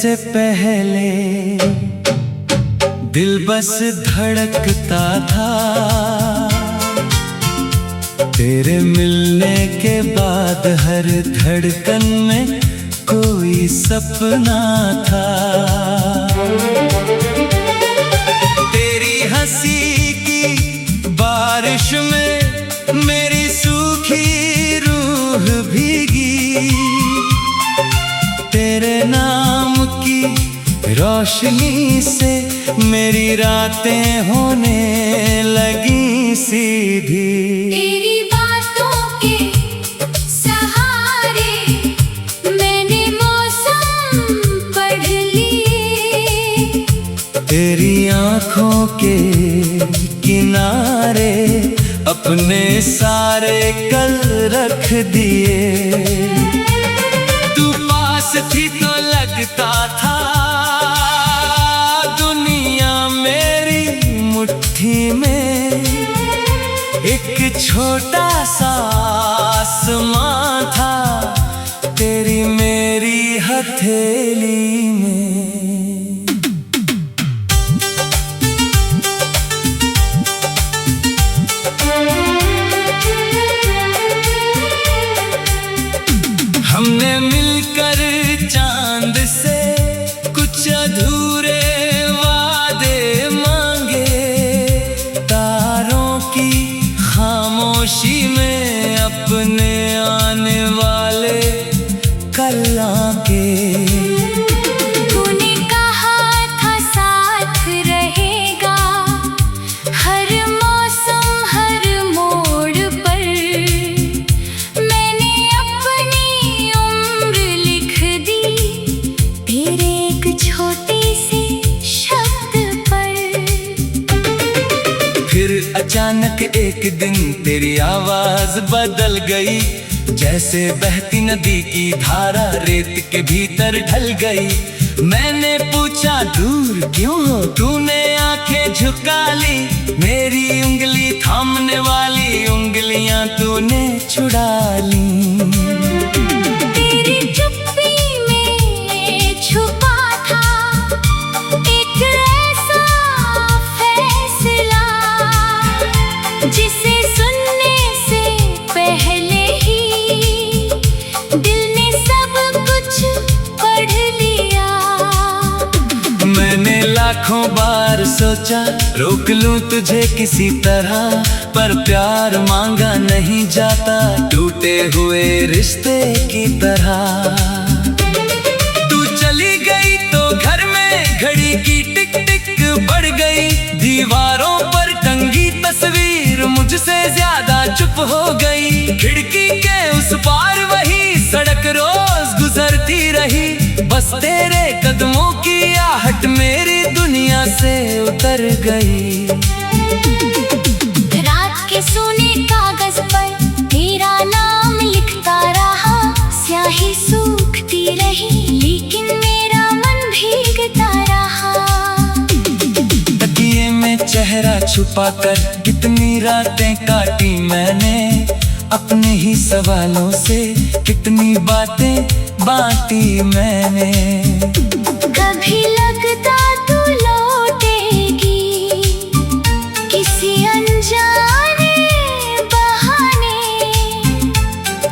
से पहले दिल बस धड़कता था, तेरे मिलने के बाद हर धड़कन में कोई सपना था। तेरी हंसी की बारिश में मेरी सूखी रूह भीगी, तेरे नाम की रोशनी से मेरी रातें होने लगी सीधी। तेरी बातों के सहारे मैंने मौसम पढ़ लिए, तेरी आँखों के किनारे अपने सारे कल रख दिए। तू पास थी तो लगता था दुनिया मेरी मुट्ठी में, एक छोटा सा आसमां था तेरी मेरी हथेली में। हमने मिलकर चांद से कुछ अधूरे वादे मांगे, तारों की खामोशी में अपने आने वाले कल आके। तूने कहा था साथ रहेगा हर मौसम हर मोड़ पर, मैंने अपनी उम्र लिख दी तेरे एक छोटे से शब्द पर। फिर अचानक एक दिन तेरी आवाज बदल गई, जैसे बहती नदी की धारा रेत के भीतर ढल गई। मैंने पूछा दूर क्यों हो, तूने आंखें झुका ली, मेरी उंगली थामने वाली उंगलियां तूने छुड़ा ली। तेरी चुप्पी में छुपा था एक ऐसा फैसला, जिसे सुनने से पहले ही दिल ने सब कुछ पढ़ लिया। मैंने लाखों बार सोचा रोक लूं तुझे किसी तरह, पर प्यार मांगा नहीं जाता टूटे हुए रिश्ते की तरह। तू चली गई तो घर में घड़ी की टिक टिक बढ़ गई, दीवारों पर टंगी तस्वीर मुझसे ज्यादा चुप हो गई। खिड़की के उस पार वही सड़क रोज गुजरती रही, बस तेरे कदमों की आहट मेरी दुनिया से उतर गई। रात के सोने कागज पर तेरा नाम लिखता रहा, स्याही सूखती रही लेकिन मेरा मन भीगता रहा। तकिए में चेहरा छुपाकर कितनी रातें काटी मैंने, अपने ही सवालों से कितनी बातें बांटी मैंने। कभी लगता तू लौटेगी किसी अनजाने बहाने,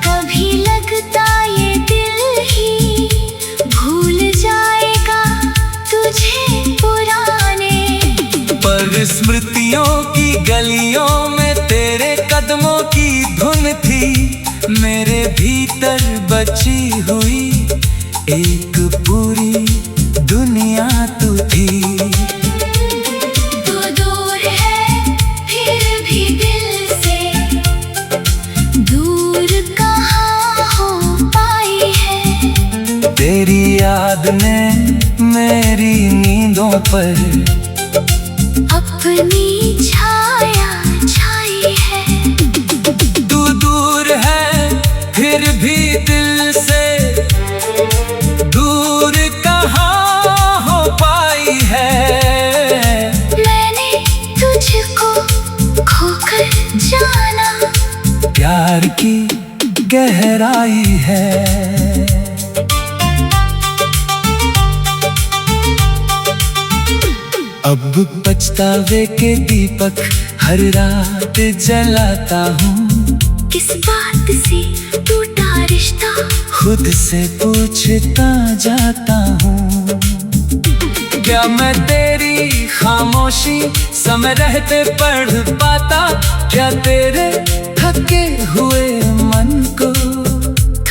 कभी लगता ये दिल ही भूल जाएगा तुझे पुराने। पर स्मृतियों की गलियों में तेरे कदमों की धुन थी, मेरे भीतर बची हुई एक पूरी दुनिया तू थी। तू दूर है फिर भी दिल से, दूर कहाँ हो पाई है। तेरी याद ने मेरी नींदों पर अपनी छाया छाई है। तू दूर है फिर भी दिल से, दूर कहाँ हो पाई है। मैंने तुझको खोकर जाना, प्यार की गहराई है। अब पछतावे के दीपक हर रात जलाता हूँ। किस बात से टूटा रिश्ता, खुद से पूछता जाता हूँ। क्या मैं तेरी खामोशी समय रहते पढ़ पाता? क्या तेरे थके हुए मन को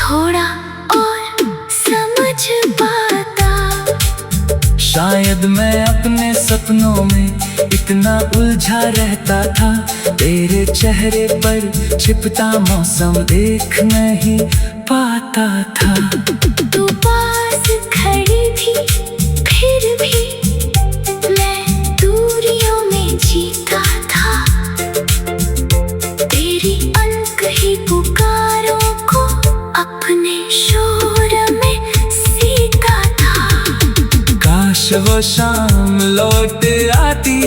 थोड़ा और समझ पाता? शायद मैं अपने सपनों में इतना उलझा रहता था, तेरे चेहरे पर छिपता मौसम देख नहीं पाता था। तू पास खड़ी थी फिर भी मैं दूरियों में जीता था। तेरी अनकही पुकारों को अपने शोर में सीखा था। काश वो शाम लौट आती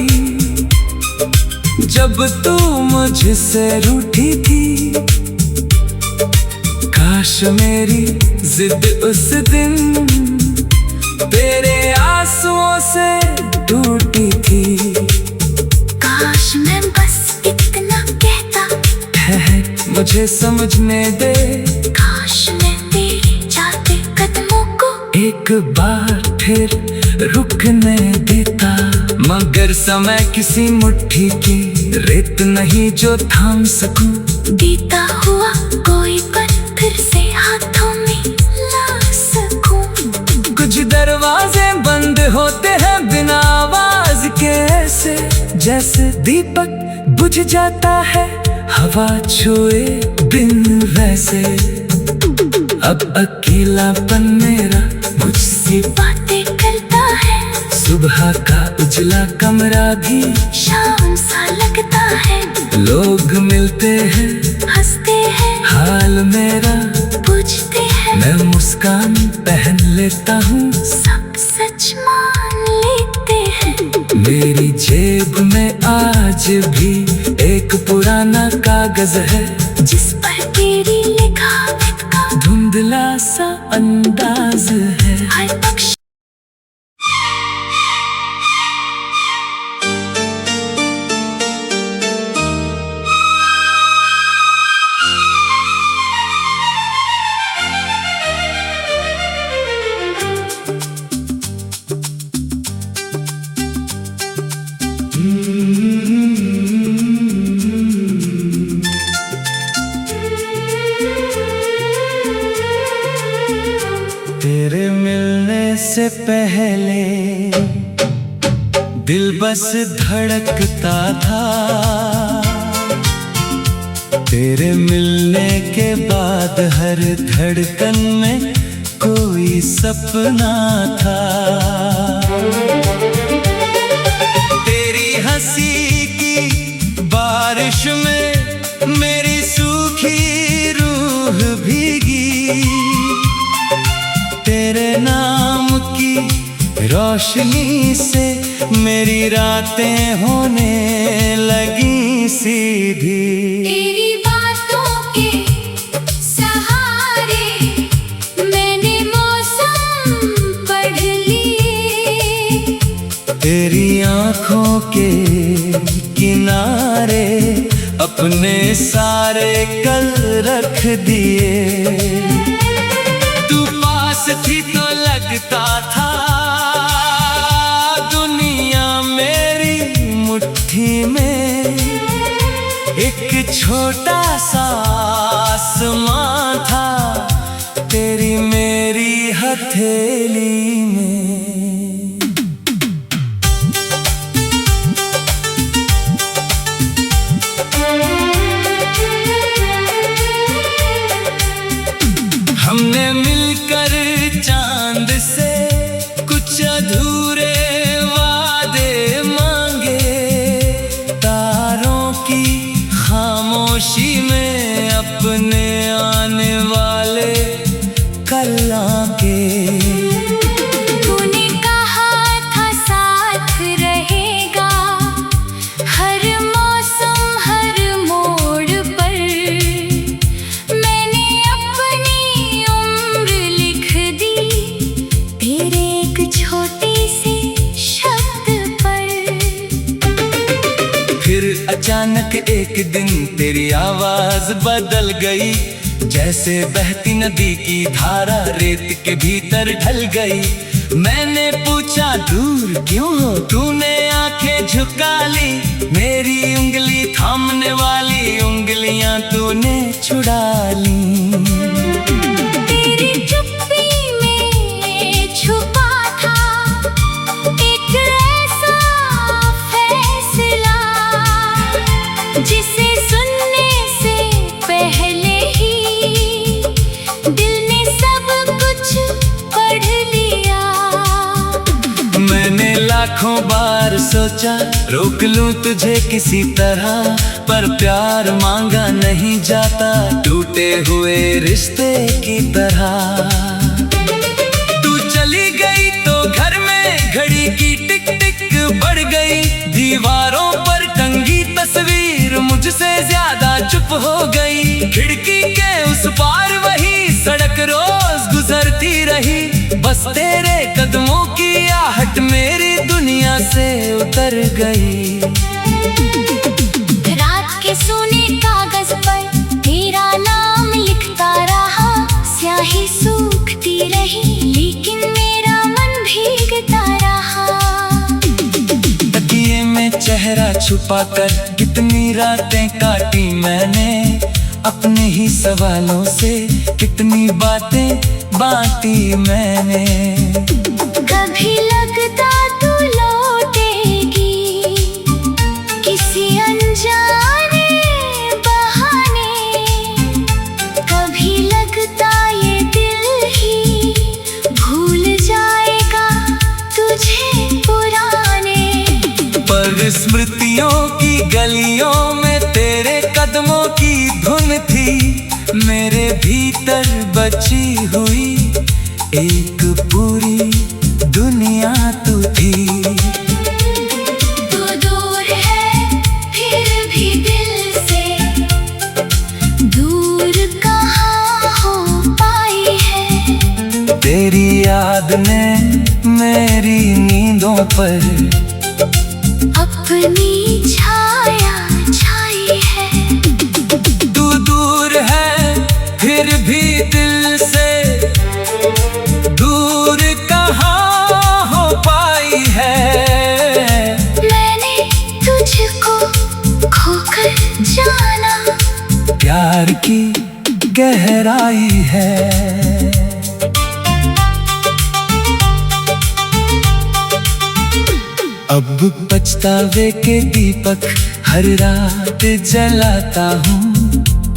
जब तू मुझसे रूठी थी। काश मेरी जिद उस दिन तेरे आंसुओं से टूटी थी। काश मैं बस इतना कहता, ठहर मुझे समझने दे। काश मैं तेरे जाते कदमों को एक बार फिर रुकने देता, मगर समय किसी मुट्ठी की रेत नहीं जो थाम सकूं। बीता हुआ कोई पल फिर से हाथों में ला सकूं। कुछ दरवाजे बंद होते हैं बिना आवाज के, ऐसे जैसे दीपक बुझ जाता है हवा छुए बिन। वैसे अब अकेलापन मेरा मुझसे बातें करता है, सुबह का उजला कमरा भी शाम सा लगता है। लोग मिलते हैं हंसते हैं, हाल मेरा पूछते हैं, मैं मुस्कान पहन लेता हूँ। सब सच मान लेते हैं। मेरी जेब में आज भी एक पुराना कागज है, जिस पर तेरी लिखावट का धुंधला सा अंदाज है। हर पक्ष तेरे मिलने से पहले दिल बस धड़कता था, तेरे मिलने के बाद हर धड़कन में कोई सपना था। तेरी हंसी की बारिश में मेरी सूखी रूह भीगी, तेरे नाम की रोशनी से मेरी रातें होने लगी सीधी। तेरी बातों के सहारे मैंने मौसम पढ़ लिए, तेरी आँखों के किनारे अपने सारे कल रख दिए। तू पास थी तो लगता था दुनिया मेरी मुट्ठी में, एक छोटा सा आसमां था तेरी मेरी हथेली में। हमने मिलकर चांद से कुछ अधूरे वादे मांगे, तारों की खामोशी में अपने आने वाले कल आके। तूने कहा था साथ रहेगा हर मौसम हर मोड़ पर, मैंने अपनी उम्र लिख दी तेरे एक छोटे से शब्द पर। अचानक एक दिन तेरी आवाज बदल गई, जैसे बहती नदी की धारा रेत के भीतर ढल गई। मैंने पूछा दूर क्यों हो, तूने आंखें झुका ली, मेरी उंगली थामने वाली उंगलियां तूने छुड़ा ली। तेरी चुप्पी में छुपा था एक ऐसा फैसला, जिसे सुनने से पहले ही दिल ने सब कुछ पढ़ लिया। मैंने लाखों बार सोचा रोक लूं तुझे किसी तरह, पर प्यार मांगा नहीं जाता टूटे हुए रिश्ते की तरह। तू चली गई तो घर में घड़ी की टिक टिक बढ़ गई, दीवारों पर टंगी तस्वीर मुझसे ज्यादा चुप हो गई। खिड़की के उस पार वही सड़क रोज गुजरती रही, बस तेरे कदमों की आहट मेरी दुनिया से उतर गई। रात के सोने कागज पर तेरा नाम लिखता रहा, स्याही सूखती रही लेकिन मेरा मन भीगता रहा। तकिए में चेहरा छुपाकर कितनी रातें काटी मैंने, अपने ही सवालों से कितनी बातें बांटी मैंने। कभी लगता तू लौटेगी किसी अनजाने बहाने, कभी लगता ये दिल ही भूल जाएगा तुझे पुराने। पर स्मृतियों की गलियों में तेरे कदमों की धुन थी, मेरे भीतर बची हुई एक पूरी दुनिया तू थी। तू दूर है फिर भी दिल से, दूर कहाँ हो पाई है। तेरी याद ने मेरी नींदों पर अपनी छाया छाई है। तू दूर है फिर भी दिल से, दूर कहाँ हो पाई है। मैंने तुझको खोकर जाना, प्यार की गहराई है। अब पछतावे के दीपक हर रात जलाता हूँ,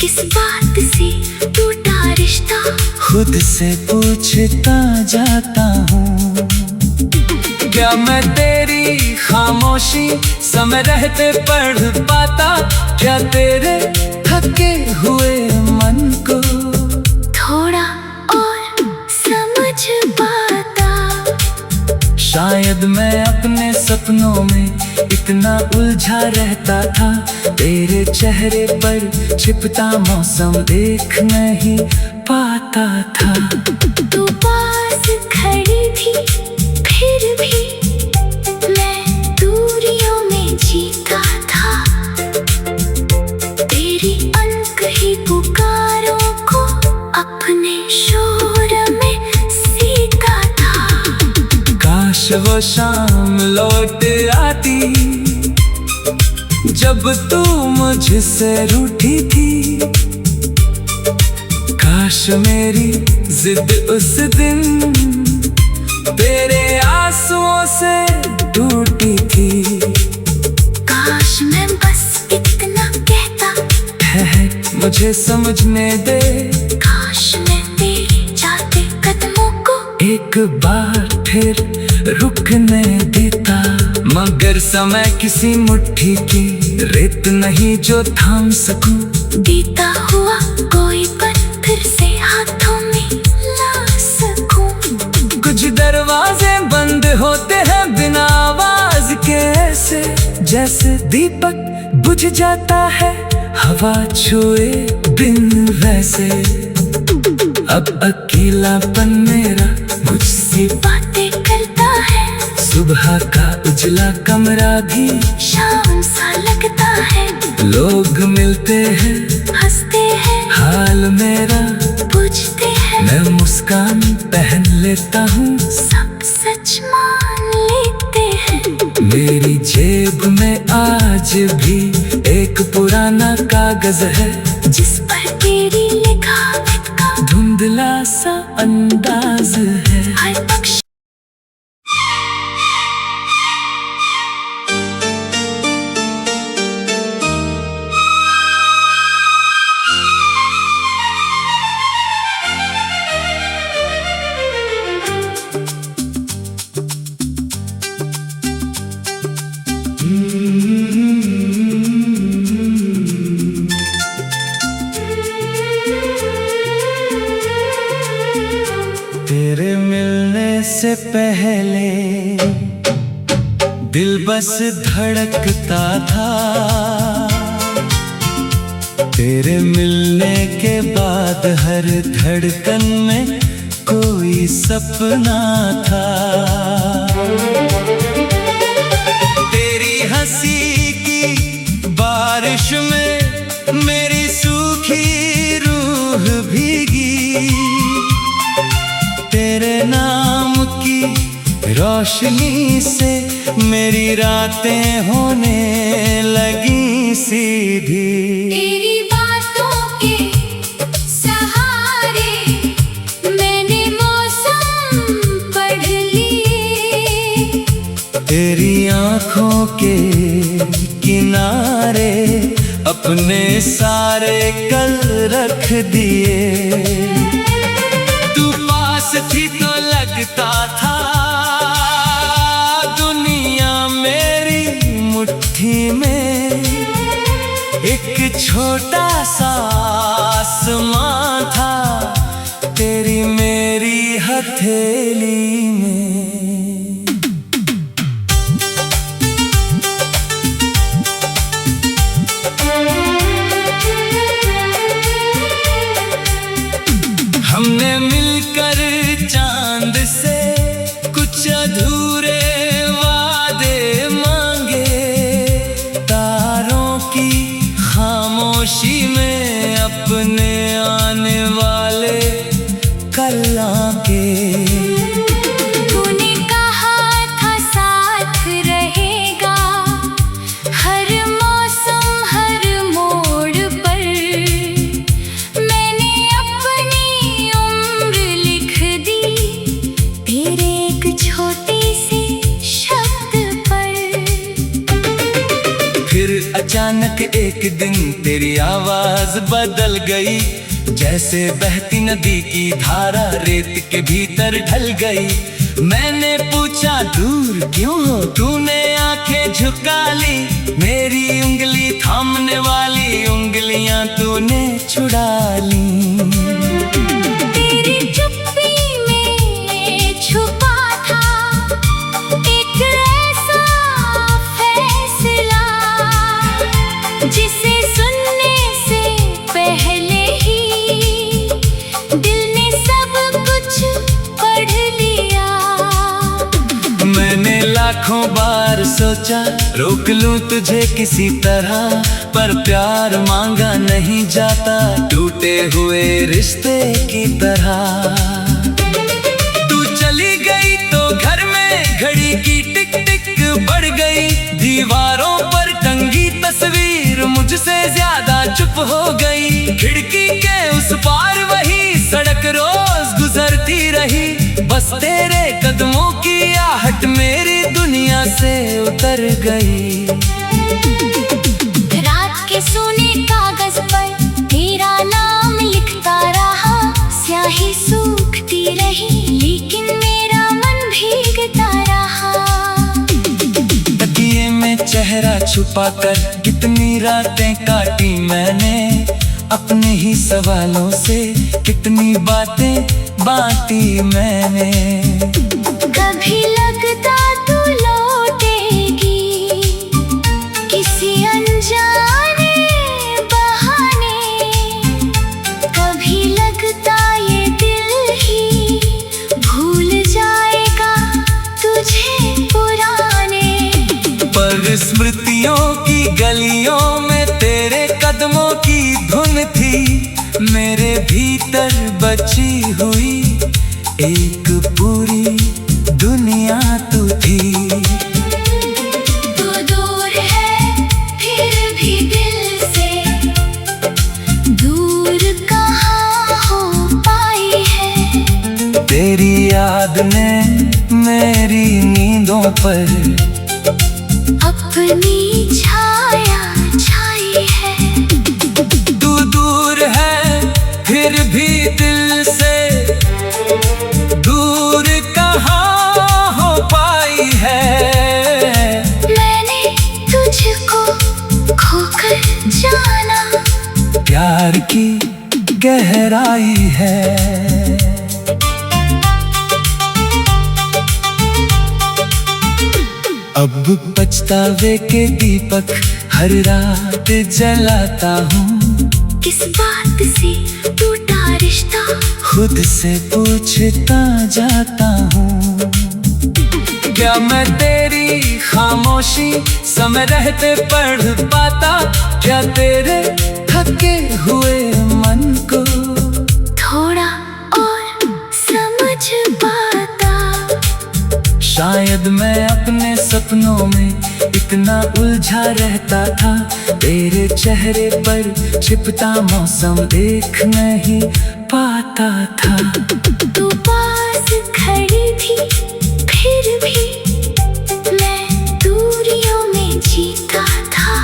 किस बात से टूटा रिश्ता खुद से पूछता जाता हूँ। क्या मैं तेरी खामोशी समय रहते पढ़ पाता, क्या तेरे थके हुए मन को थोड़ा और समझ पाता। शायद मैं अपने सपनों में इतना उलझा रहता था, तेरे चेहरे पर छिपता मौसम देख नहीं पाता था। तू पास खड़ी थी फिर भी मैं दूरियों में जीता था, तेरी अनकही पुकारों को अपने शोर में सीखा था। काश वो शाम लौट आती जब तू मुझसे रूठी थी, काश मेरी जिद उस दिन तेरे आंसुओं से टूटी थी। काश मैं बस इतना कहता, ठहर मुझे समझने दे, काश मैं तेरे जाते कदमों को एक बार फिर रुकने देता। मगर समय किसी मुट्ठी की रेत नहीं जो थाम सकूं, बीता हुआ कोई पल फिर से हाथों में ला सकूं। कुछ दरवाजे बंद होते हैं बिना आवाज के, ऐसे जैसे दीपक बुझ जाता है हवा छुए बिन वैसे। अब अकेलापन मेरा मुझसे बातें करता है, सुबह का उजला कमरा भी शाम सा लगता है। लोग मिलते हैं, हंसते हैं, हाल मेरा पूछते हैं, मैं मुस्कान पहन लेता हूँ। सब सच मान लेते हैं। मेरी जेब में आज भी एक पुराना कागज है, जिस पर तेरी लिखावट का धुंधला सा अंदाज है। हर पक्ष तेरे मिलने से पहले दिल बस धड़कता था, तेरे मिलने के बाद हर धड़कन में कोई सपना था। तेरी हंसी की बारिश में मेरी सूखी रूह भीगी, तेरे नाम की रोशनी से मेरी रातें होने लगी सीधी। तेरी बातों के सहारे मैंने मौसम पढ़ लिए, तेरी आँखों के किनारे अपने सारे कल रख दिए। तू पास थी तो लगता था दुनिया मेरी मुट्ठी में, एक छोटा सा आसमां था तेरी मेरी हथेली में। हमने मिलकर चांद से कुछ अधूरे वादे मांगे, तारों की खामोशी में अपने आने वाले कल आके। तूने कहा था साथ रहेगा हर मौसम हर मोड़ पर, मैंने अपनी उम्र लिख दी तेरे एक छोटे से शब्द पर। फिर अचानक एक दिन तेरी आवाज बदल गई, जैसे बहती नदी की धारा रेत के भीतर ढल गई। मैंने पूछा दूर क्यों हो, तूने आंखें झुका ली, मेरी उंगली थामने वाली उंगलियां तूने छुड़ा ली। तेरी चुप्पी में छुपा था एक ऐसा फैसला, जिसे सुनने से पहले ही दिल ने सब कुछ पढ़ लिया। मैंने लाखों बार सोचा रोक लूं तुझे किसी तरह, पर प्यार मांगा नहीं जाता टूटे हुए रिश्ते की तरह। तू चली गई तो घर में घड़ी की टिक टिक बढ़ गई, दीवारों पर टंगी तस्वीर मुझसे ज्यादा चुप हो गई। खिड़की के उस पार वही सड़क रोज गुजरती रही, बस तेरे कदमों की आहट मेरी दुनिया से उतर गई। रात के सूने कागज पर तेरा नाम लिखता रहा, स्याही सूखती रही लेकिन मेरा मन भीगता रहा। तकिए में चेहरा छुपाकर कितनी रातें काटी मैंने, अपने ही सवालों से कितनी बातें बांटी मैंने। कभी लगता तू लौटेगी किसी अनजाने बहाने, कभी लगता ये दिल ही भूल जाएगा तुझे पुराने। खुशियों की गलियों में तेरे कदमों की धुन थी, मेरे भीतर बची हुई एक पूरी दुनिया तू थी। तू दूर है फिर भी दिल से, दूर कहाँ हो पाई है। तेरी याद ने मेरी नींदों पर अपनी छाया छाई है। तू दूर है फिर भी दिल से, दूर कहाँ हो पाई है। मैंने तुझको खोकर जाना, प्यार की गहराई है। अब पछतावे के दीपक हर रात जलाता हूँ, किस बात से टूटा रिश्ता खुद से पूछता जाता हूँ। क्या मैं तेरी खामोशी समय रहते पढ़ पाता, क्या तेरे थके हुए मन को थोड़ा और समझ पाता। शायद मैं अपने सपनों में इतना उलझा रहता था, तेरे चेहरे पर छिपता मौसम देख नहीं पाता था। तू पास खड़ी थी फिर भी मैं दूरियों में जीता था।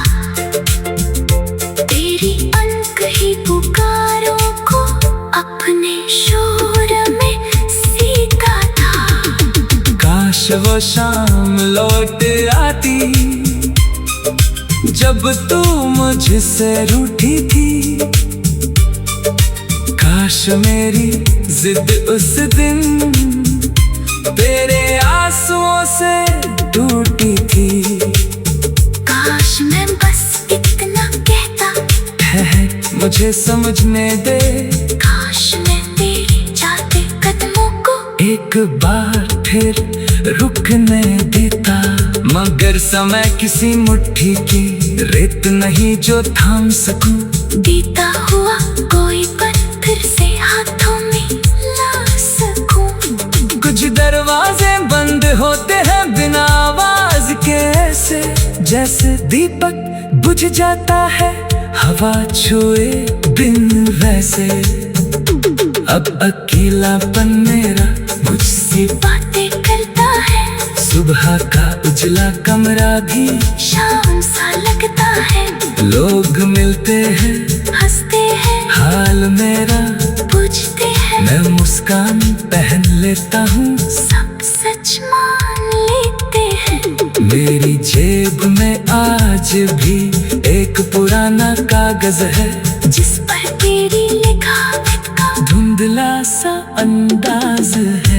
तेरी अनकही पुकारों को अपने शोर में सीखा था। काश वो शाम लौट आती जब तू मुझसे रूठी थी। काश मेरी जिद उस दिन तेरे आंसुओं से टूटी थी। काश मैं बस इतना कहता, ठहर मुझे समझने दे। काश मैं तेरे जाते कदमों को एक बार फिर रुकने देता, मगर समय किसी मुट्ठी की रेत नहीं जो थाम सकूं। बीता हुआ कोई पल फिर से हाथों में ला सकूं। कुछ दरवाजे बंद होते हैं बिना आवाज के, ऐसे जैसे दीपक बुझ जाता है हवा छुए बिन वैसे। अब अकेलापन मेरा मुझसे बातें करता है, सुबह का उजला कमरा भी शाम सा लगता है। लोग मिलते हैं हंसते हैं हाल मेरा पूछते हैं, मैं मुस्कान पहन लेता हूँ। सब सच मान लेते हैं। मेरी जेब में आज भी एक पुराना कागज है, जिस पर तेरी लिखावट का धुंधला सा अंदाज है।